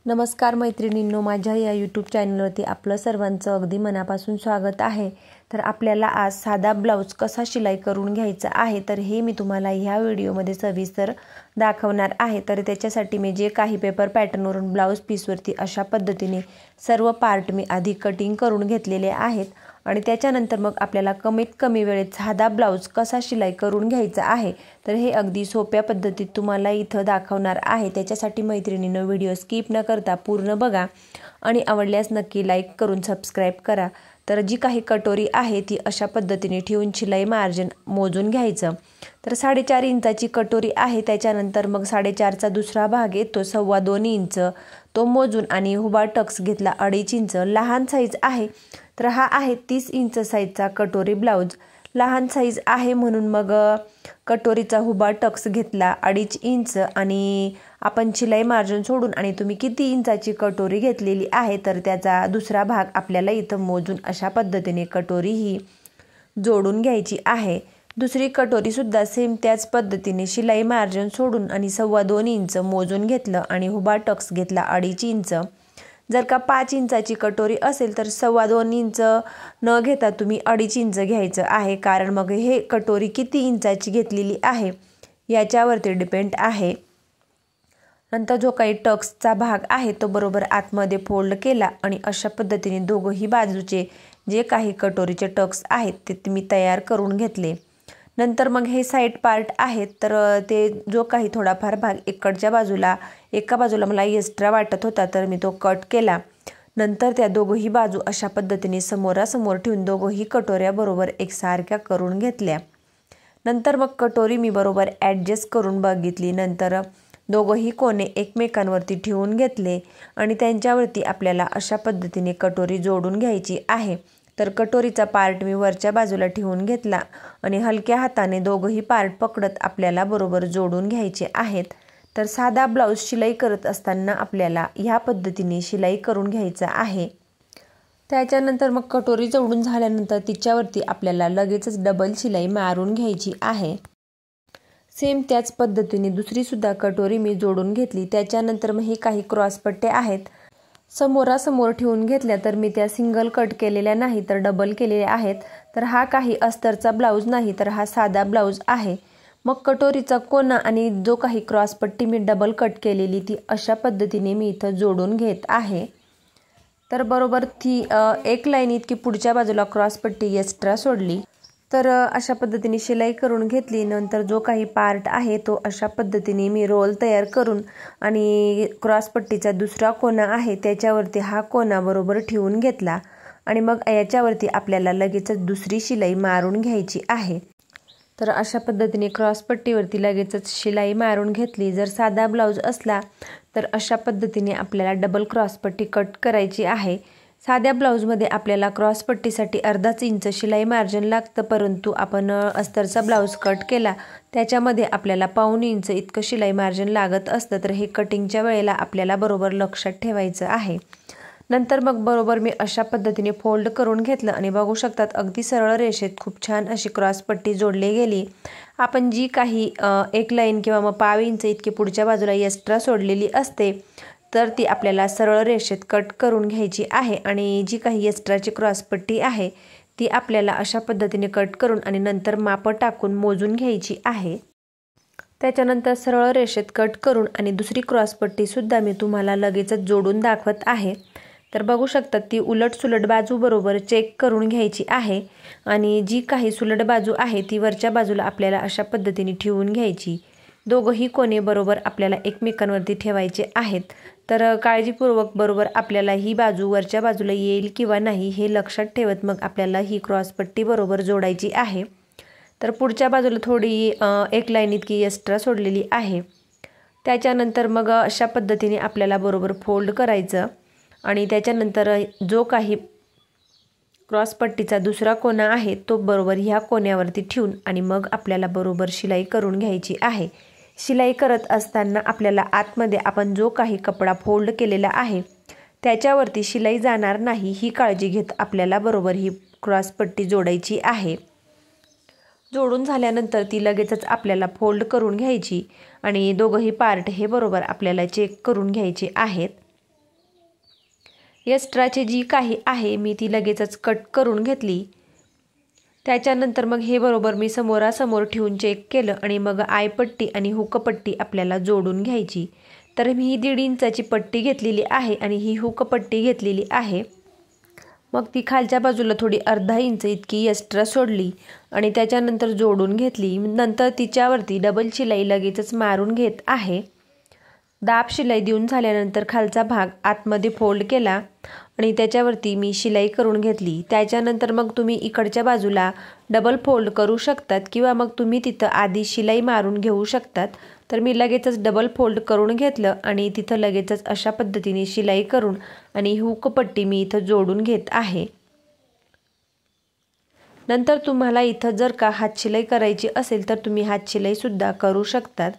नमस्कार मैत्रिणींनो, माझ्या या यूट्यूब चॅनलवरती आपलं सर्वांचं अगदी मनापासून स्वागत आहे। तर आपल्याला आज साधा ब्लाउज कसा शिलाई करून घ्यायचा आहे तर हे मी तुम्हाला ह्या व्हिडिओमध्ये सविस्तर दाखवणार आहे। तर त्याच्यासाठी मी जे काही पेपर पॅटर्नवरून ब्लाउज पीसवरती अशा पद्धतीने सर्व पार्ट मी आधी कटिंग करून घेतलेले आहेत आणि त्याच्यानंतर मग आपल्याला कमीत कमी वेळेत साधा ब्लाउज कसा शिलाई करून घ्यायचा आहे तर हे अगदी सोप्या पद्धतीत तुम्हाला इथं दाखवणार आहे। त्याच्यासाठी मैत्रिणींनो व्हिडिओ स्किप न करता पूर्ण बघा आणि आवडल्यास नक्की लाईक करून सबस्क्राइब करा। तर जी काही कटोरी आहे ती अशा पद्धतीने ठेवून शिलाई मार्जिन मोजून घ्यायचं। तर 4.5 इंचाची कटोरी आहे, त्याच्यानंतर मग 4.5चा दुसरा भाग येतो 2.25 इंच तो मोजून आणि हुबा टक्स घेतला 2.5 इंच। लहान साईज आहे तर हा आहे 30 इंच साईजचा कटोरी ब्लाउज। लहान साईज आहे म्हणून मग कटोरीचा हुबा टक्स घेतला 2.5 इंच आणि आपण शिलाई मार्जिन सोडून आणि तुम्ही किती इंचाची कटोरी घेतलेली आहे तर त्याचा दुसरा भाग आपल्याला इथं मोजून अशा पद्धतीने कटोरी ही जोडून घ्यायची आहे। दुसरी कटोरी सुद्धा सेम त्याच पद्धतीने शिलाई मार्जिन सोडून आणि 2.25 इंच मोजून घेतलं आणि हुबा टक्स घेतला 2.5 इंच। जर का 5 इंचाची कटोरी असेल तर 2.25 इंच न घेता तुम्ही 2.5 इंच घ्यायचं आहे, कारण मग हे कटोरी किती इंचाची घेतलेली आहे याच्यावरती डिपेंड आहे। नंतर जो काही टक्सचा भाग आहे तो बरोबर आतमध्ये फोल्ड केला आणि अशा पद्धतीने दोघंही बाजूचे जे काही कटोरीचे टक्स आहेत ते मी तयार करून घेतले। नंतर मग हे साइड पार्ट आहेत तर ते जो काही थोडाफार भाग एका बाजूला मला एक्स्ट्रा वाटत होता तर मी तो कट केला। नंतर त्या दोघंही बाजू अशा पद्धतीने समोरासमोर ठेवून दोघंही कटोऱ्या बरोबर एकसारख्या करून घेतल्या। नंतर मग कटोरी मी बरोबर ॲडजस्ट करून बघितली। नंतर दोघंही कोणे एकमेकांवरती ठेवून घेतले आणि त्यांच्यावरती आपल्याला अशा पद्धतीने कटोरी जोडून घ्यायची आहे। तर कटोरीचा पार्ट मी वरच्या बाजूला ठेवून घेतला आणि हलक्या हाताने दोघंही पार्ट पकडत आपल्याला बरोबर जोडून घ्यायचे आहेत। तर साधा ब्लाउज शिलाई करत असताना आपल्याला ह्या पद्धतीने शिलाई करून घ्यायचा आहे। त्याच्यानंतर मग कटोरी जोडून झाल्यानंतर तिच्यावरती आपल्याला लगेचच डबल शिलाई मारून घ्यायची आहे। सेम त्याच पद्धतीने दुसरी सुद्धा कटोरी मी जोडून घेतली। त्याच्यानंतर मग हे काही क्रॉस पट्टे आहेत समोरासमोर ठेवून घेतल्या तर मी त्या सिंगल कट केलेल्या नाही तर डबल केलेल्या आहेत। तर हा काही अस्तरचा ब्लाउज नाही तर हा साधा ब्लाउज आहे। मग कटोरीचा कोना आणि जो काही क्रॉस पट्टी मी डबल कट केलेली ती अशा पद्धतीने मी इथं जोडून घेत आहे। तर बरोबर ती एक लाईन इतकी पुढच्या बाजूला क्रॉस पट्टी एक्स्ट्रा सोडली तर अशा पद्धतीने शिलाई करून घेतली। नंतर जो काही पार्ट आहे तो अशा पद्धतीने मी रोल तयार करून आणि क्रॉस पट्टीचा दुसरा कोना आहे त्याच्यावरती हा कोना बरोबर ठेवून घेतला आणि मग याच्यावरती आपल्याला लगेचच दुसरी शिलाई मारून घ्यायची आहे। तर अशा पद्धतीने क्रॉस पट्टीवरती लगेचच शिलाई मारून घेतली। जर साधा ब्लाउज असला तर अशा पद्धतीने आपल्याला डबल क्रॉस पट्टी कट करायची आहे। साध्या ब्लाउजमध्ये आपल्याला क्रॉस पट्टीसाठी 1/2 इंच शिलाई मार्जिन लागतं, परंतु आपण अस्तरचा ब्लाउज कट केला त्याच्यामध्ये आपल्याला 1/4 इंच इतकं शिलाई मार्जिन लागत असतं। तर हे कटिंगच्या वेळेला आपल्याला बरोबर लक्षात ठेवायचं आहे। नंतर मग बरोबर मी अशा पद्धतीने फोल्ड करून घेतलं आणि बघू शकतात अगदी सरळ रेषेत खूप छान अशी क्रॉस पट्टी जोडली गेली। आपण जी काही एक लाईन किंवा मग 1/2 इंच इतकी पुढच्या बाजूला एक्स्ट्रा सोडलेली असते तर ती आपल्याला सरळ रेषेत कट करून घ्यायची आहे आणि जी काही एक्स्ट्राची क्रॉस पट्टी आहे ती आपल्याला अशा पद्धतीने कट करून आणि नंतर माप टाकून मोजून घ्यायची आहे। त्याच्यानंतर सरळ रेषेत कट करून आणि दुसरी क्रॉस पट्टी सुद्धा मी तुम्हाला लगेचच जोडून दाखवत आहे। तर बघू शकतात ती उलट सुलट बाजू बरोबर चेक करून घ्यायची आहे आणि जी काही सुलट बाजू आहे ती वरच्या बाजूला आपल्याला अशा पद्धतीने ठेवून घ्यायची। दोघंही कोणे बरोबर आपल्याला एकमेकांवरती ठेवायचे आहेत। तर काळजीपूर्वक बरोबर आपल्याला ही बाजू वरच्या बाजूला येईल किंवा नाही हे लक्षात ठेवत मग आपल्याला ही क्रॉस पट्टी बरोबर जोडायची आहे। तर पुढच्या बाजूला थोडी एक लाईन इतकी एक्स्ट्रा सोडलेली आहे। त्याच्यानंतर मग अशा पद्धतीने आपल्याला बरोबर फोल्ड करायचं आणि त्याच्यानंतर जो काही क्रॉस पट्टीचा दुसरा कोना आहे तो बरोबर ह्या कोण्यावरती ठेवून आणि मग आपल्याला बरोबर शिलाई करून घ्यायची आहे। शिलाई करत असताना आपल्याला आतमध्ये आपण जो काही कपडा फोल्ड केलेला आहे त्याच्यावरती शिलाई जाणार नाही ही काळजी घेत आपल्याला बरोबर ही क्रॉस पट्टी जोडायची आहे। जोडून झाल्यानंतर ती लगेचच आपल्याला फोल्ड करून घ्यायची आणि दोघंही पार्ट हे बरोबर आपल्याला चेक करून घ्यायचे आहेत। एक्स्ट्राची जी काही आहे मी ती लगेचच कट करून घेतली। त्याच्यानंतर मग हे बरोबर मी समोरासमोर ठेवून चेक केलं आणि मग आयपट्टी आणि हुकपट्टी आपल्याला जोडून घ्यायची। तर मी ही 1.5 इंचाची पट्टी घेतलेली आहे आणि ही हुकपट्टी घेतलेली आहे। मग ती खालच्या बाजूला थोडी अर्धा इंच इतकी एक्स्ट्रा सोडली आणि त्याच्यानंतर जोडून घेतली। नंतर तिच्यावरती डबल शिलाई लगेचच मारून घेत आहे। दाब शिलाई देऊन झाल्यानंतर खालचा भाग आतमध्ये फोल्ड केला आणि त्याच्यावरती मी शिलाई करून घेतली। त्याच्यानंतर मग तुम्ही इकडच्या बाजूला डबल फोल्ड करू शकतात किंवा मग तुम्ही तिथं आधी शिलाई मारून घेऊ शकतात। तर मी लगेचच डबल फोल्ड करून घेतलं आणि तिथं लगेचच अशा पद्धतीने शिलाई करून आणि हुकपट्टी मी इथं जोडून घेत आहे। नंतर तुम्हाला इथं जर का हातशिलाई करायची असेल तर तुम्ही हातशिलाई सुद्धा करू शकतात।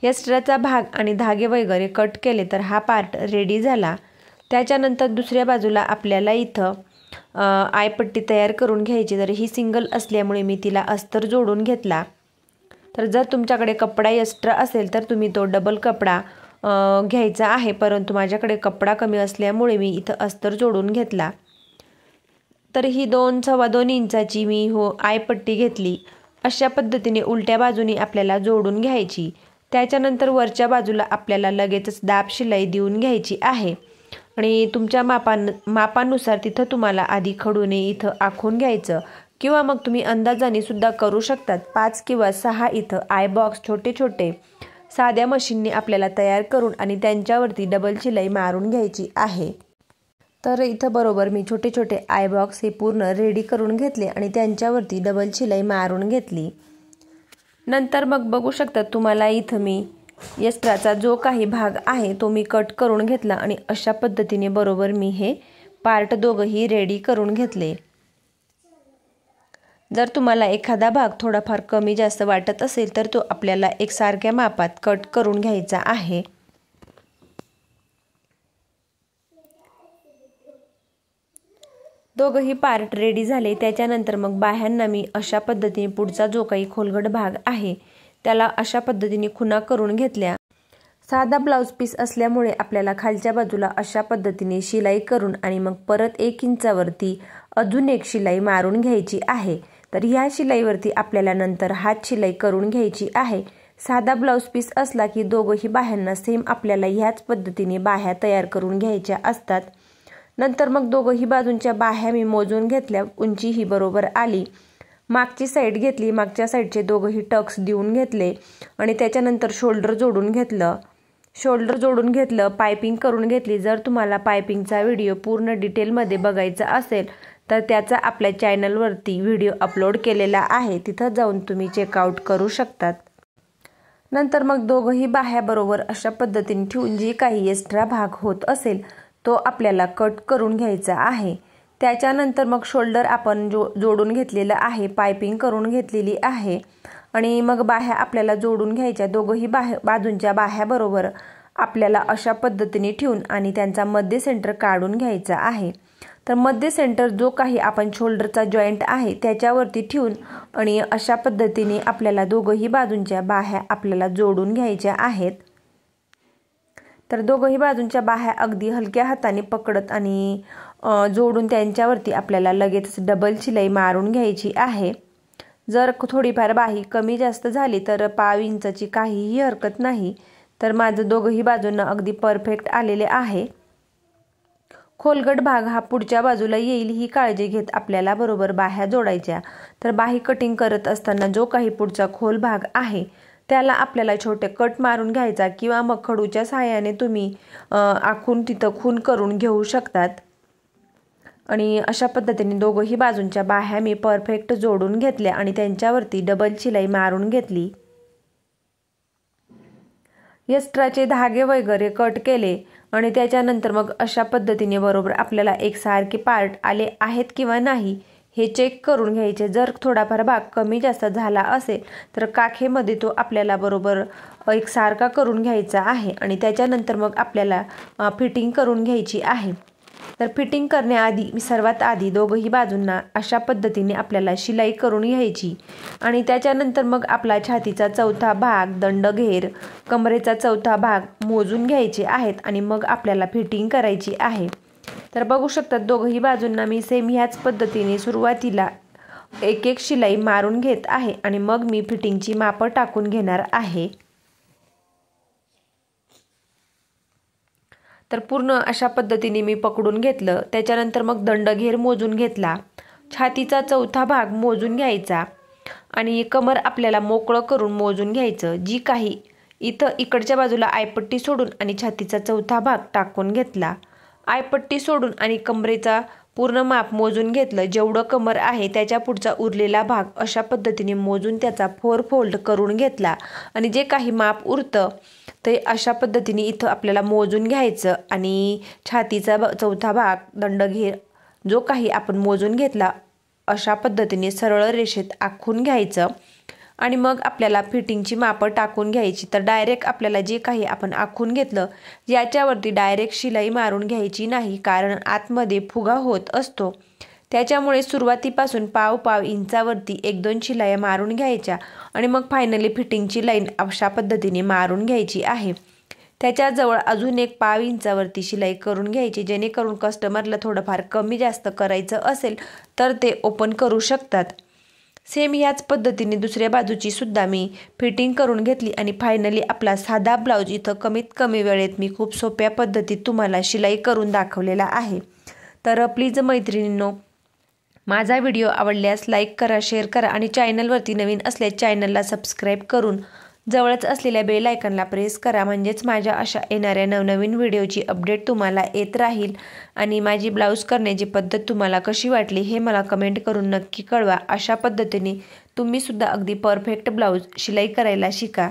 एक्स्ट्राचा भाग आणि धागे वगैरे कट केले तर हा पार्ट रेडी झाला। त्याच्यानंतर दुसऱ्या बाजूला आपल्याला इथं आयपट्टी तयार करून घ्यायची। तर ही सिंगल असल्यामुळे मी तिला अस्तर जोडून घेतला। तर जर तुमच्याकडे कपडा एक्स्ट्रा असेल तर तुम्ही तो डबल कपडा घ्यायचा आहे, परंतु माझ्याकडे कपडा कमी असल्यामुळे मी इथं अस्तर जोडून घेतला। तर ही 2-2.25 इंचाची मी आयपट्टी घेतली। अशा पद्धतीने उलट्या बाजूने आपल्याला जोडून घ्यायची। त्याच्यानंतर वरच्या बाजूला आपल्याला लगेचच दाब शिलाई देऊन घ्यायची आहे आणि तुमच्या मापानुसार तिथं तुम्हाला आधी खडूने इथं आखून घ्यायचं किंवा मग तुम्ही अंदाजाने सुद्धा करू शकतात। 5 किंवा 6 इथं आय बॉक्स छोटे छोटे साध्या मशीनने आपल्याला तयार करून आणि त्यांच्यावरती डबल शिलाई मारून घ्यायची आहे। तर इथं बरोबर मी छोटे छोटे आय बॉक्स हे पूर्ण रेडी करून घेतले आणि त्यांच्यावरती डबल शिलाई मारून घेतली। नंतर मग बघू शकता तुम्हाला इथं मी एक्स्ट्राचा जो काही भाग आहे तो मी कट करून घेतला आणि अशा पद्धतीने बरोबर मी हे पार्ट दोघंही रेडी करून घेतले। जर तुम्हाला एखादा भाग थोडाफार कमी जास्त वाटत असेल तर तो आपल्याला एकसारख्या मापात कट करून घ्यायचा आहे। दोघंही पार्ट रेडी झाले। त्याच्यानंतर मग बाह्यांना मी अशा पद्धतीने पुढचा जो काही खोलगट भाग आहे त्याला अशा पद्धतीने खुणा करून घेतल्या। साधा ब्लाउज पीस असल्यामुळे आपल्याला खालच्या बाजूला अशा पद्धतीने शिलाई करून आणि मग परत 1 इंचावरती अजून एक शिलाई मारून घ्यायची आहे। तर ह्या शिलाईवरती आपल्याला नंतर हात शिलाई करून घ्यायची आहे। साधा ब्लाउज पीस असला की दोघंही बाह्यांना सेम आपल्याला ह्याच पद्धतीने बाह्या तयार करून घ्यायच्या असतात। नंतर मग दोघंही बाजूंच्या बाह्या मी मोजून घेतल्या। उंची ही बरोबर आली। मागची साईड घेतली, मागच्या साईडचे दोघंही टक्स देऊन घेतले आणि त्याच्यानंतर शोल्डर जोडून घेतलं, पायपिंग करून घेतली। जर तुम्हाला पायपिंगचा व्हिडिओ पूर्ण डिटेलमध्ये बघायचा असेल तर त्याचा आपल्या चॅनलवरती व्हिडिओ अपलोड केलेला आहे, तिथं जाऊन तुम्ही चेकआउट करू शकतात। नंतर मग दोघंही बाह्या बरोबर अशा पद्धतीने ठेवून जे काही एक्स्ट्रा भाग होत असेल तो आपल्याला कट करून घ्यायचा आहे। त्याच्यानंतर मग शोल्डर आपण जोडून घेतलेला आहे, पायपिंग करून घेतलेली आहे आणि मग बाह्या आपल्याला जोडून घ्यायच्या। दोघंही बाजूंच्या बाह्या बरोबर आपल्याला अशा पद्धतीने ठेवून आणि त्यांचा मध्य सेंटर काढून घ्यायचा आहे। तर मध्य सेंटर जो काही आपण शोल्डरचा जॉईंट आहे त्याच्यावरती ठेवून आणि अशा पद्धतीने आपल्याला दोघंही बाजूंच्या बाह्या आपल्याला जोडून घ्यायच्या आहेत। तर दोघंही बाजूंच्या बाह्या अगदी हलक्या हाताने पकडत आणि जोडून त्यांच्यावरती आपल्याला लगेच डबल शिलाई मारून घ्यायची आहे। जर थोडीफार बाही कमी जास्त झाली तर पाव इंचाची काहीही हरकत नाही। तर माझं दोघंही बाजूंना अगदी परफेक्ट आलेले आहे। खोलगट भाग हा पुढच्या बाजूला येईल ही काळजी घेत आपल्याला बरोबर बाह्या जोडायच्या। तर बाही कटिंग करत असताना जो काही पुढचा खोल भाग आहे त्याला आपल्याला छोटे कट मारून घ्यायचा किंवा मग खडूच्या सहाय्याने तुम्ही आखून तिथं खून करून घेऊ शकतात। आणि अशा पद्धतीने दोघंही बाजूंच्या बाह्या मी परफेक्ट जोडून घेतल्या आणि त्यांच्यावरती डबल शिलाई मारून घेतली। एक्स्ट्राचे धागे वगैरे कट केले आणि त्याच्यानंतर मग अशा पद्धतीने बरोबर आपल्याला एकसारखे पार्ट आले आहेत किंवा नाही हे चेक करून घ्यायचे। जर थोडाफार भाग कमी जास्त झाला असेल तर काखेमध्ये तो आपल्याला बरोबर एकसारखा करून घ्यायचा आहे आणि त्याच्यानंतर मग आपल्याला फिटिंग करून घ्यायची आहे। तर फिटिंग करण्याआधी मी सर्वात आधी दोघंही बाजूंना अशा पद्धतीने आपल्याला शिलाई करून घ्यायची आणि त्याच्यानंतर मग आपला छातीचा चौथा भाग, दंडघेर, कमरेचा चौथा भाग मोजून घ्यायचे आहेत आणि मग आपल्याला फिटिंग करायची आहे। तर बघू शकतात दोघही बाजूंना मी सेम ह्याच पद्धतीने सुरुवातीला एक एक शिलाई मारून घेत आहे आणि मग मी फिटिंगची मापं टाकून घेणार आहे। तर पूर्ण अशा पद्धतीने मी पकडून घेतलं। त्याच्यानंतर मग दंडघेर मोजून घेतला, छातीचा चौथा भाग मोजून घ्यायचा आणि कमर आपल्याला मोकळं करून मोजून घ्यायचं। जी काही इथं इकडच्या बाजूला आयपट्टी सोडून आणि छातीचा चौथा भाग टाकून घेतला, आयपट्टी सोडून आणि कमरेचा पूर्ण माप मोजून घेतलं। जेवढं कमर आहे त्याच्या पुढचा उरलेला भाग अशा पद्धतीने मोजून त्याचा 4 फोल्ड करून घेतला आणि जे काही माप उरतं ते अशा पद्धतीने इथं आपल्याला मोजून घ्यायचं आणि छातीचा चौथा भाग दंडघेर जो काही आपण मोजून घेतला अशा पद्धतीने सरळ रेषेत आखून घ्यायचं आणि मग आपल्याला फिटिंगची मापं टाकून घ्यायची। तर डायरेक्ट आपल्याला जे काही आपण आखून घेतलं याच्यावरती डायरेक्ट शिलाई मारून घ्यायची नाही, कारण आतमध्ये फुगा होत असतो। त्याच्यामुळे सुरुवातीपासून पाव इंचावरती 1-2 शिलाया मारून घ्यायच्या आणि मग फायनली फिटिंगची लाईन अशा पद्धतीने मारून घ्यायची आहे। त्याच्याजवळ अजून एक पाव इंचावरती शिलाई करून घ्यायची, जेणेकरून कस्टमरला थोडंफार कमी जास्त करायचं असेल तर ते ओपन करू शकतात। सेम ह्याच पद्धतीने दुसऱ्या बाजूची सुद्धा मी फिटिंग करून घेतली आणि फायनली आपला साधा ब्लाऊज इथं कमीत कमी वेळेत मी खूप सोप्या पद्धतीत तुम्हाला शिलाई करून दाखवलेला आहे। तर प्लीज मैत्रिणींनो, माझा व्हिडिओ आवडल्यास लाईक करा, शेअर करा आणि चॅनलवरती नवीन असल्यास चॅनलला सबस्क्राईब करून जवळच असलेल्या बेल आयकॉनला प्रेस करा, म्हणजेच माझ्या अशा येणाऱ्या नवनवीन व्हिडिओची अपडेट तुम्हाला येत राहील। आणि माझी ब्लाऊज करण्याची पद्धत तुम्हाला कशी वाटली हे मला कमेंट करून नक्की कळवा। अशा पद्धतीने तुम्ही सुद्धा अगदी परफेक्ट ब्लाऊज शिलाई करायला शिका।